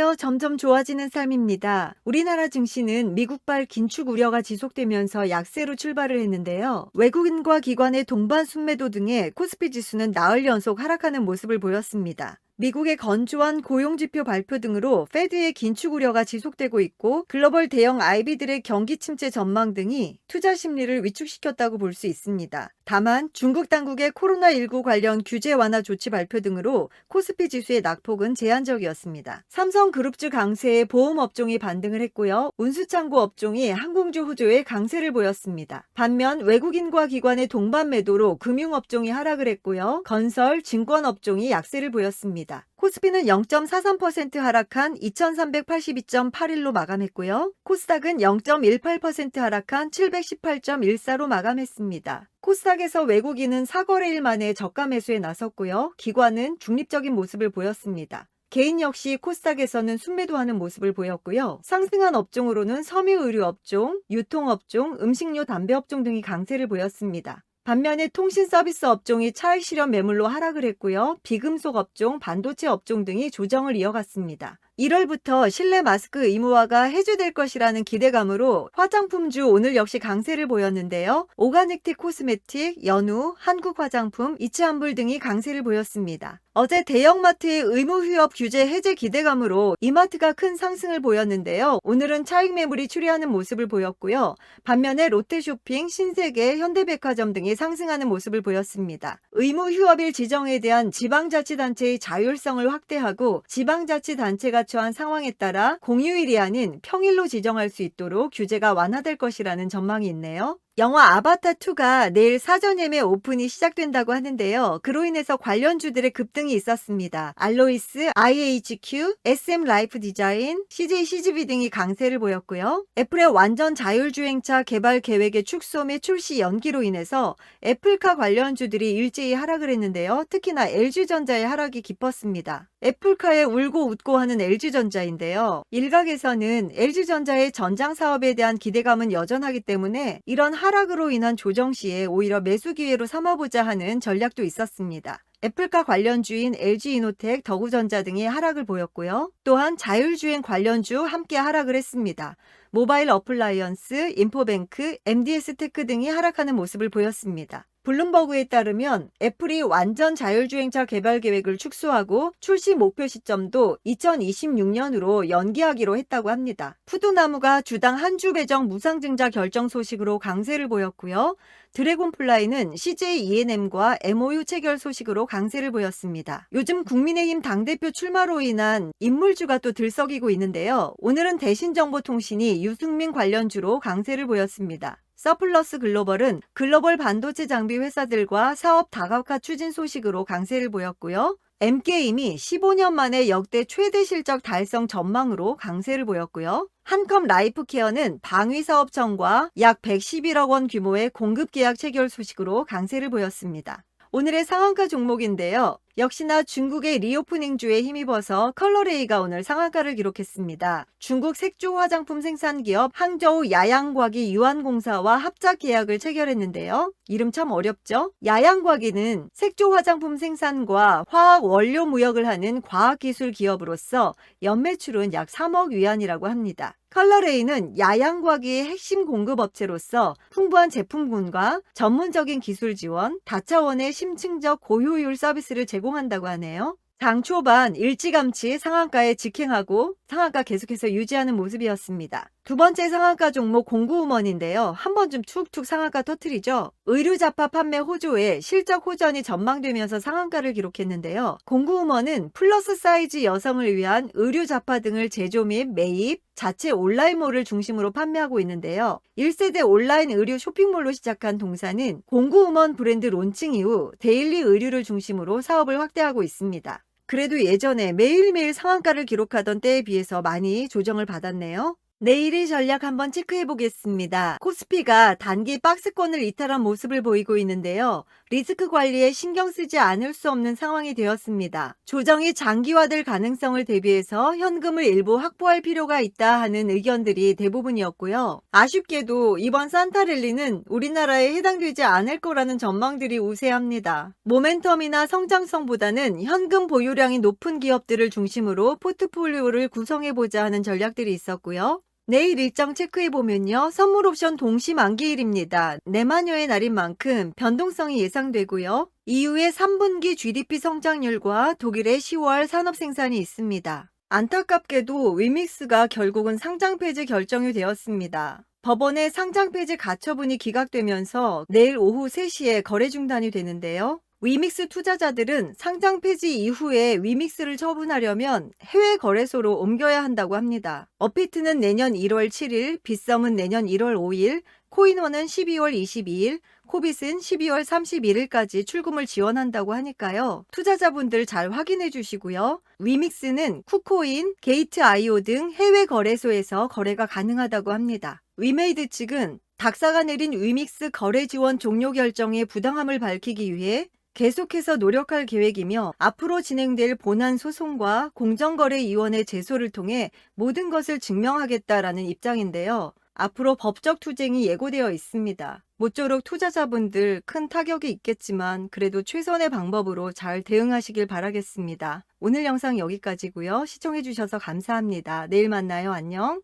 안녕하세요. 점점 좋아지는 삶입니다. 우리나라 증시는 미국발 긴축 우려가 지속되면서 약세로 출발을 했는데요. 외국인과 기관의 동반 순매도 등의 코스피 지수는 나흘 연속 하락하는 모습을 보였습니다. 미국의 건조한 고용지표 발표 등으로 페드의 긴축 우려가 지속되고 있고 글로벌 대형 IB들의 경기 침체 전망 등이 투자 심리를 위축시켰다고 볼 수 있습니다. 다만 중국 당국의 코로나19 관련 규제 완화 조치 발표 등으로 코스피 지수의 낙폭은 제한적이었습니다. 삼성그룹주 강세에 보험업종이 반등을 했고요. 운수창고 업종이 항공주 호조에 강세를 보였습니다. 반면 외국인과 기관의 동반 매도로 금융업종이 하락을 했고요. 건설, 증권업종이 약세를 보였습니다. 코스피는 0.43% 하락한 2382.81로 마감했고요. 코스닥은 0.18% 하락한 718.14로 마감했습니다. 코스닥에서 외국인은 4거래일 만에 저가 매수에 나섰고요. 기관은 중립적인 모습을 보였습니다. 개인 역시 코스닥에서는 순매도하는 모습을 보였고요. 상승한 업종으로는 섬유의류 업종, 유통업종, 음식료 담배 업종 등이 강세를 보였습니다. 반면에 통신 서비스 업종이 차익 실현 매물로 하락을 했고요. 비금속 업종, 반도체 업종 등이 조정을 이어갔습니다. 1월부터 실내 마스크 의무화가 해제될 것이라는 기대감으로 화장품주 오늘 역시 강세를 보였는데요. 오가닉틱 코스메틱, 연우, 한국화장품, 이치한불 등이 강세를 보였습니다. 어제 대형마트의 의무휴업 규제 해제 기대감으로 이마트가 큰 상승을 보였는데요. 오늘은 차익 매물이 추리하는 모습을 보였고요. 반면에 롯데쇼핑, 신세계, 현대백화점 등이 상승하는 모습을 보였습니다. 의무휴업일 지정에 대한 지방자치단체의 자율성을 확대하고 지방자치단체가 처한 상황에 따라 공휴일이 아닌 평일로 지정할 수 있도록 규제가 완화될 것이라는 전망이 있네요. 영화 아바타2가 내일 사전 예매 오픈이 시작된다고 하는데요. 그로 인해서 관련주들의 급등이 있었습니다. 알로이스, IHQ, SM 라이프 디자인, CJ CGV 등이 강세를 보였고요. 애플의 완전 자율주행차 개발 계획의 축소 및 출시 연기로 인해서 애플카 관련주들이 일제히 하락을 했는데요. 특히나 LG전자의 하락이 깊었습니다. 애플카에 울고 웃고 하는 LG전자인데요. 일각에서는 LG전자의 전장 사업에 대한 기대감은 여전하기 때문에 이런 하락으로 인한 조정 시에 오히려 매수 기회로 삼아보자 하는 전략도 있었습니다. 애플카 관련주인 LG이노텍, 더구전자 등이 하락을 보였고요. 또한 자율주행 관련주 함께 하락을 했습니다. 모바일 어플라이언스, 인포뱅크, MDS테크 등이 하락하는 모습을 보였습니다. 블룸버그에 따르면 애플이 완전 자율주행차 개발 계획을 축소하고 출시 목표 시점도 2026년으로 연기하기로 했다고 합니다. 푸드나무가 주당 한 주 배정 무상증자 결정 소식으로 강세를 보였고요. 드래곤플라이는 CJ E&M과 MOU 체결 소식으로 강세를 보였습니다. 요즘 국민의힘 당대표 출마로 인한 인물주가 또 들썩이고 있는데요. 오늘은 대신정보통신이 유승민 관련주로 강세를 보였습니다. 서플러스 글로벌은 글로벌 반도체 장비 회사들과 사업 다각화 추진 소식으로 강세를 보였고요. M게임이 15년 만에 역대 최대 실적 달성 전망으로 강세를 보였고요. 한컴 라이프케어는 방위사업청과 약 111억 원 규모의 공급 계약 체결 소식으로 강세를 보였습니다. 오늘의 상한가 종목인데요. 역시나 중국의 리오프닝주에 힘입어서 컬러레이가 오늘 상한가를 기록했습니다. 중국 색조 화장품 생산기업 항저우 야양과기 유한공사와 합작 계약을 체결했는데요. 이름 참 어렵죠? 야양과기는 색조 화장품 생산과 화학 원료 무역을 하는 과학기술 기업으로서 연매출은 약 3억 위안이라고 합니다. 컬러레이는 야양과기의 핵심 공급업체로서 풍부한 제품군과 전문적인 기술 지원, 다차원의 심층적 고효율 서비스를 제공한다고 하네요. 장 초반 일찌감치 상한가에 직행하고 상한가 계속해서 유지하는 모습이었습니다. 두 번째 상한가 종목 공구음원인데요. 한 번쯤 툭툭 상한가 터트리죠. 의류자파 판매 호조에 실적 호전이 전망되면서 상한가를 기록했는데요. 공구음원은 플러스 사이즈 여성을 위한 의류자파 등을 제조 및 매입, 자체 온라인몰을 중심으로 판매하고 있는데요. 1세대 온라인 의류 쇼핑몰로 시작한 동사는 공구음원 브랜드 론칭 이후 데일리 의류를 중심으로 사업을 확대하고 있습니다. 그래도 예전에 매일매일 상한가를 기록하던 때에 비해서 많이 조정을 받았네요. 내일의 전략 한번 체크해 보겠습니다. 코스피가 단기 박스권을 이탈한 모습을 보이고 있는데요. 리스크 관리에 신경 쓰지 않을 수 없는 상황이 되었습니다. 조정이 장기화될 가능성을 대비해서 현금을 일부 확보할 필요가 있다 하는 의견들이 대부분이었고요. 아쉽게도 이번 산타랠리는 우리나라에 해당되지 않을 거라는 전망들이 우세합니다. 모멘텀이나 성장성보다는 현금 보유량이 높은 기업들을 중심으로 포트폴리오를 구성해보자 하는 전략들이 있었고요. 내일 일정 체크해보면요. 선물 옵션 동시 만기일입니다. 내만여의 날인 만큼 변동성이 예상되고요. 이후에 3분기 GDP 성장률과 독일의 10월 산업 생산이 있습니다. 안타깝게도 위믹스가 결국은 상장 폐지 결정이 되었습니다. 법원의 상장 폐지 가처분이 기각되면서 내일 오후 3시에 거래 중단이 되는데요. 위믹스 투자자들은 상장 폐지 이후에 위믹스를 처분하려면 해외 거래소로 옮겨야 한다고 합니다. 업비트는 내년 1월 7일, 빗썸은 내년 1월 5일, 코인원은 12월 22일, 코빗은 12월 31일까지 출금을 지원한다고 하니까요. 투자자분들 잘 확인해 주시고요. 위믹스는 쿠코인, 게이트IO 등 해외 거래소에서 거래가 가능하다고 합니다. 위메이드 측은 닥사가 내린 위믹스 거래 지원 종료 결정의 부당함을 밝히기 위해 계속해서 노력할 계획이며 앞으로 진행될 본안 소송과 공정거래위원회 제소를 통해 모든 것을 증명하겠다라는 입장인데요. 앞으로 법적 투쟁이 예고되어 있습니다. 모쪼록 투자자분들 큰 타격이 있겠지만 그래도 최선의 방법으로 잘 대응하시길 바라겠습니다. 오늘 영상 여기까지고요. 시청해주셔서 감사합니다. 내일 만나요. 안녕.